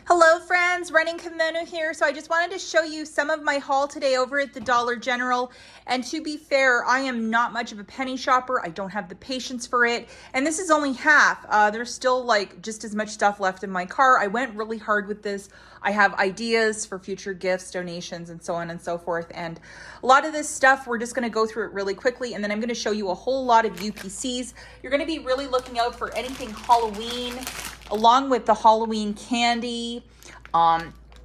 Hello friends, Running Kimono here. So I just wanted to show you some of my haul today over at the Dollar General. And to be fair, I am not much of a penny shopper. I don't have the patience for it. And this is only half. There's still like just as much stuff left in my car. I went really hard with this. I have ideas for future gifts, donations, and so on and so forth. And a lot of this stuff, we're just gonna go through it really quickly. And then I'm gonna show you a whole lot of UPCs. You're gonna be really looking out for anything Halloween, along with the Halloween candy.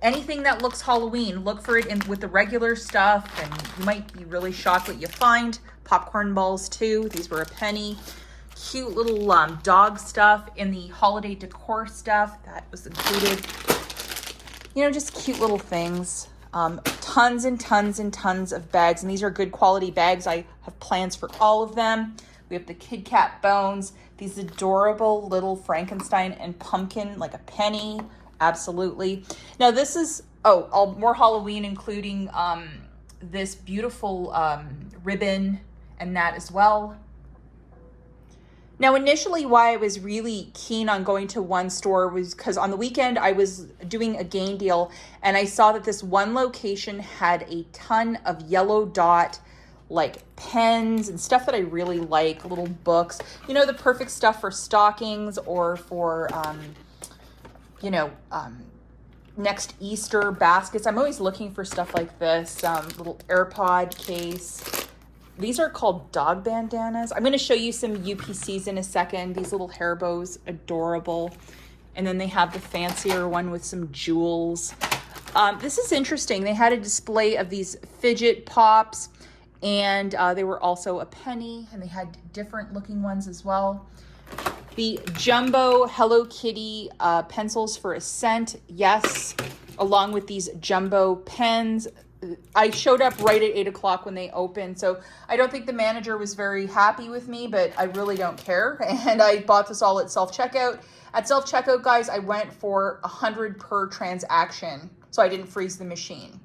Anything that looks Halloween, look for it with the regular stuff, and you might be really shocked what you find. Popcorn balls too, these were a penny. Cute little dog stuff in the holiday decor stuff that was included. You know, just cute little things. Tons and tons and tons of bags, and these are good quality bags. I have plans for all of them. We have the Kit Kat bones, these adorable little Frankenstein and pumpkin, like a penny. Absolutely. Now this is, all more Halloween, including this beautiful ribbon and that as well. Now, initially, why I was really keen on going to one store was because on the weekend I was doing a gain deal and I saw that this one location had a ton of yellow dot like pens and stuff that I really like, little books, you know, the perfect stuff for stockings or for, next Easter baskets. I'm always looking for stuff like this, little AirPod case. These are called dog bandanas. I'm going to show you some UPCs in a second. These little hair bows, adorable. And then they have the fancier one with some jewels. This is interesting. They had a display of these fidget pops, and they were also a penny, and they had different looking ones as well. The jumbo Hello Kitty pencils for a cent, yes, along with these jumbo pens. I showed up right at 8 o'clock when they opened, so I don't think the manager was very happy with me, but I really don't care. And I bought this all at self-checkout. At self-checkout, guys, I went for 100 per transaction, so I didn't freeze the machine.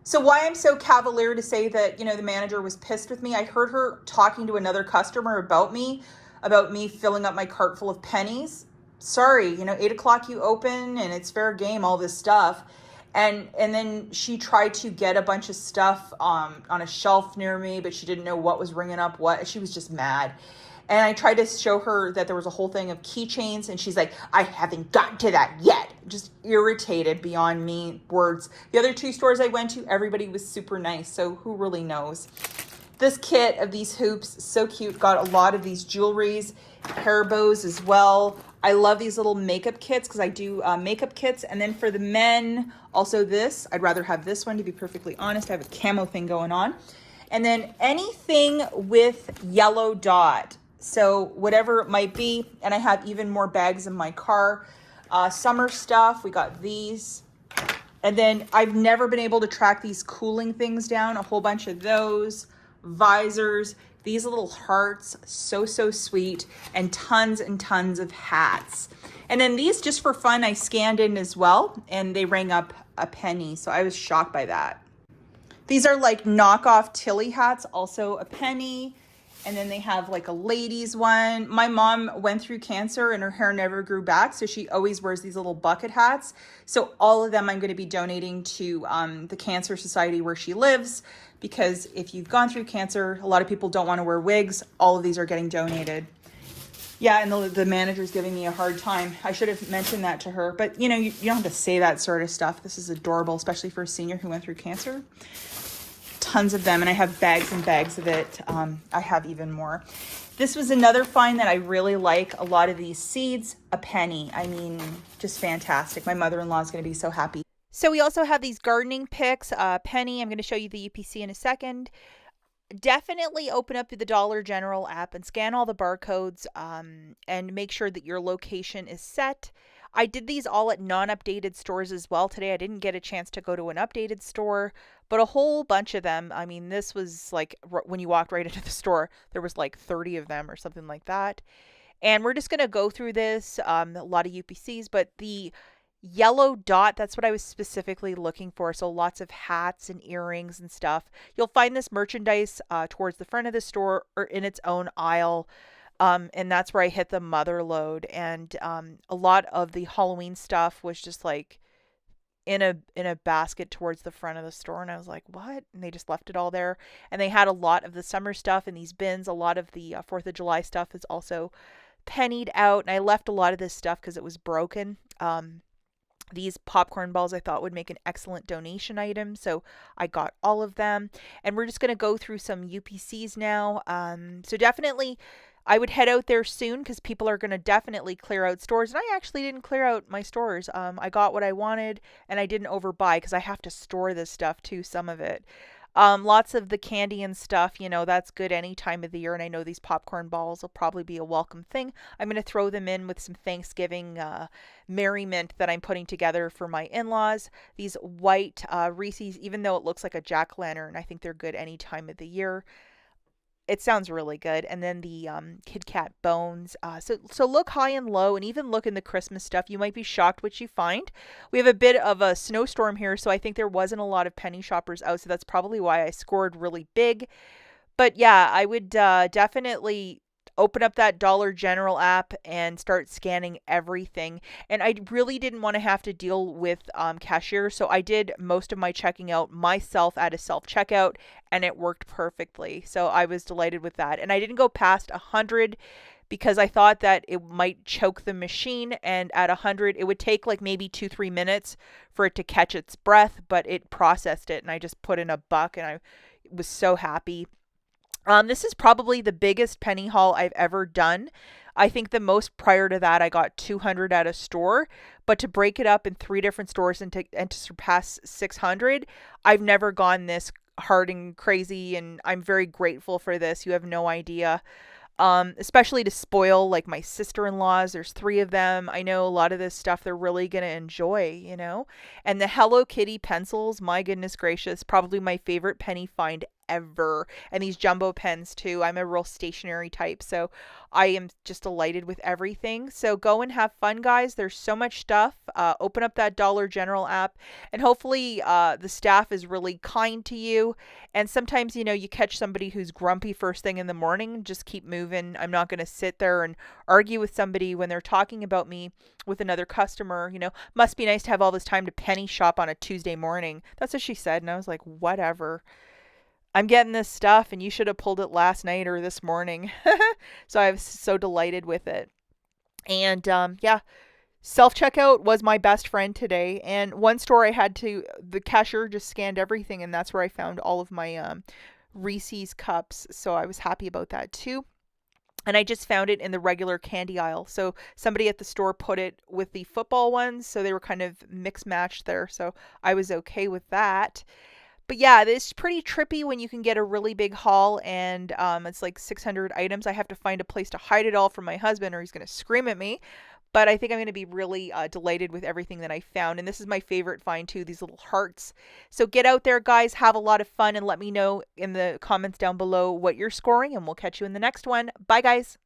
So why I'm so cavalier to say that, the manager was pissed with me, I heard her talking to another customer about me filling up my cart full of pennies. Sorry, 8 o'clock you open and it's fair game, all this stuff. And then she tried to get a bunch of stuff on a shelf near me, but she didn't know what was ringing up what. She was just mad. And I tried to show her that there was a whole thing of keychains, and she's like, I haven't gotten to that yet. Just irritated beyond me words. The other two stores I went to, everybody was super nice, so who really knows? This kit of these hoops, so cute. Got a lot of these jewelries, hair bows as well. I love these little makeup kits because I do makeup kits. And then for the men, also this. I'd rather have this one, to be perfectly honest. I have a camo thing going on. And then anything with yellow dot. So whatever it might be. And I have even more bags in my car. Summer stuff, we got these. And then I've never been able to track these cooling things down. A whole bunch of those. Visors, these little hearts, so sweet, and tons of hats. And then these, just for fun, I scanned in as well, and they rang up a penny, so I was shocked by that. These are like knockoff Tilly hats, also a penny. And then they have like a ladies one. My mom went through cancer and her hair never grew back, so she always wears these little bucket hats. So all of them I'm going to be donating to the Cancer Society where she lives, because if you've gone through cancer, a lot of people don't want to wear wigs. All of these are getting donated. Yeah, and the manager's giving me a hard time. I should have mentioned that to her, but you don't have to say that sort of stuff. This is adorable, especially for a senior who went through cancer. Tons of them, and I have bags and bags of it. I have even more. This was another find that I really like. A lot of these seeds, a penny. I mean, just fantastic. My mother-in-law is going to be so happy. So we also have these gardening picks, a penny. I'm going to show you the UPC in a second. Definitely open up the Dollar General app and scan all the barcodes and make sure that your location is set. I did these all at non-updated stores as well today. I didn't get a chance to go to an updated store, but a whole bunch of them. I mean, this was like when you walked right into the store, there was like 30 of them or something like that. And we're just going to go through this, a lot of UPCs, but the yellow dot, that's what I was specifically looking for. So lots of hats and earrings and stuff. You'll find this merchandise towards the front of the store or in its own aisle. And that's where I hit the mother load. And a lot of the Halloween stuff was just like in a basket towards the front of the store, and I was like, what? And they just left it all there. And they had a lot of the summer stuff in these bins. A lot of the 4th of July stuff is also pennied out, and I left a lot of this stuff because it was broken. These popcorn balls I thought would make an excellent donation item, so I got all of them. And we're just going to go through some UPCs now. So definitely I would head out there soon because people are going to definitely clear out stores. And I actually didn't clear out my stores. I got what I wanted and I didn't overbuy because I have to store this stuff too, some of it. Lots of the candy and stuff, that's good any time of the year. And I know these popcorn balls will probably be a welcome thing. I'm going to throw them in with some Thanksgiving merriment that I'm putting together for my in-laws. These white Reese's, even though it looks like a jack-o'-lantern, I think they're good any time of the year. It sounds really good. And then the Kit Kat bones. So look high and low, and even look in the Christmas stuff. You might be shocked what you find. We have a bit of a snowstorm here, so I think there wasn't a lot of penny shoppers out. So that's probably why I scored really big. But yeah, I would definitely open up that Dollar General app and start scanning everything. And I really didn't want to have to deal with cashiers, so I did most of my checking out myself at a self checkout, and it worked perfectly. So I was delighted with that. And I didn't go past 100 because I thought that it might choke the machine, and at 100 it would take like maybe 2-3 minutes for it to catch its breath, but it processed it, and I just put in a buck, and I was so happy. This is probably the biggest penny haul I've ever done. I think the most prior to that, I got 200 at a store, but to break it up in 3 different stores and to surpass 600, I've never gone this hard and crazy, and I'm very grateful for this. You have no idea. Especially to spoil like my sister-in-laws. There's 3 of them. I know a lot of this stuff they're really going to enjoy. And the Hello Kitty pencils, my goodness gracious, probably my favorite penny find ever. And these jumbo pens too. I'm a real stationary type, so I am just delighted with everything. So go and have fun, guys. There's so much stuff. Open up that Dollar General app, and hopefully the staff is really kind to you. And sometimes, you catch somebody who's grumpy first thing in the morning. Just keep moving. I'm not going to sit there and argue with somebody when they're talking about me with another customer. Must be nice to have all this time to penny shop on a Tuesday morning. That's what she said. And I was like, whatever. I'm getting this stuff and you should have pulled it last night or this morning. So I was so delighted with it. And yeah, self checkout was my best friend today. And one store the cashier just scanned everything, and that's where I found all of my Reese's cups. So I was happy about that too. And I just found it in the regular candy aisle. So somebody at the store put it with the football ones, so they were kind of mix matched there. So I was okay with that. But yeah, it's pretty trippy when you can get a really big haul, and it's like 600 items. I have to find a place to hide it all from my husband, or he's going to scream at me. But I think I'm going to be really delighted with everything that I found. And this is my favorite find too, these little hearts. So get out there, guys. Have a lot of fun, and let me know in the comments down below what you're scoring, and we'll catch you in the next one. Bye, guys.